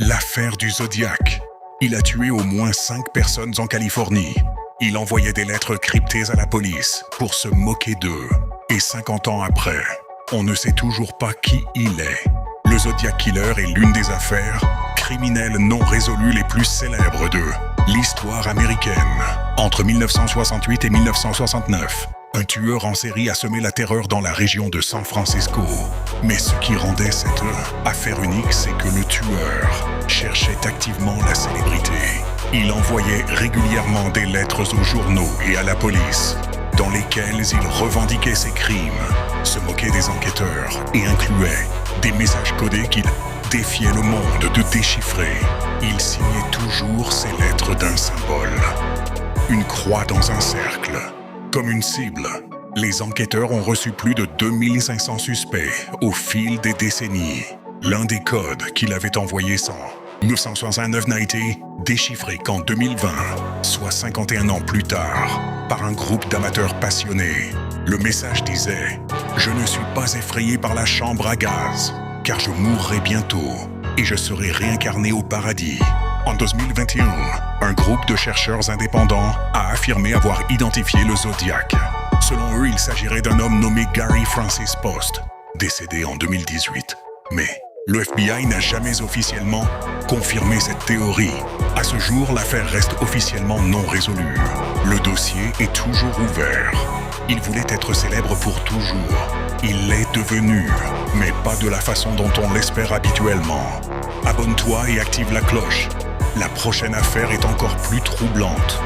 L'affaire du Zodiac. Il a tué au moins 5 personnes en Californie. Il envoyait des lettres cryptées à la police pour se moquer d'eux. Et 50 ans après, on ne sait toujours pas qui il est. Le Zodiac Killer est l'une des affaires criminelles non résolues les plus célèbres de l'histoire américaine. Entre 1968 et 1969, un tueur en série a semé la terreur dans la région de San Francisco. Mais ce qui rendait cette affaire unique, c'est que le tueur cherchait activement la célébrité. Il envoyait régulièrement des lettres aux journaux et à la police, dans lesquelles il revendiquait ses crimes, se moquait des enquêteurs et incluait des messages codés qu'il défiait le monde de déchiffrer. Il signait toujours ses lettres d'un symbole. Une croix dans un cercle. Comme une cible, les enquêteurs ont reçu plus de 2500 suspects au fil des décennies. L'un des codes qu'il avait envoyé en 1969 n'a été déchiffré qu'en 2020, soit 51 ans plus tard, par un groupe d'amateurs passionnés. Le message disait « Je ne suis pas effrayé par la chambre à gaz, car je mourrai bientôt et je serai réincarné au paradis. » En 2021, un groupe de chercheurs indépendants a affirmé avoir identifié le Zodiac. Selon eux, il s'agirait d'un homme nommé Gary Francis Post, décédé en 2018. Mais le FBI n'a jamais officiellement confirmé cette théorie. À ce jour, l'affaire reste officiellement non résolue. Le dossier est toujours ouvert. Il voulait être célèbre pour toujours. Il l'est devenu, mais pas de la façon dont on l'espère habituellement. Abonne-toi et active la cloche. La prochaine affaire est encore plus troublante.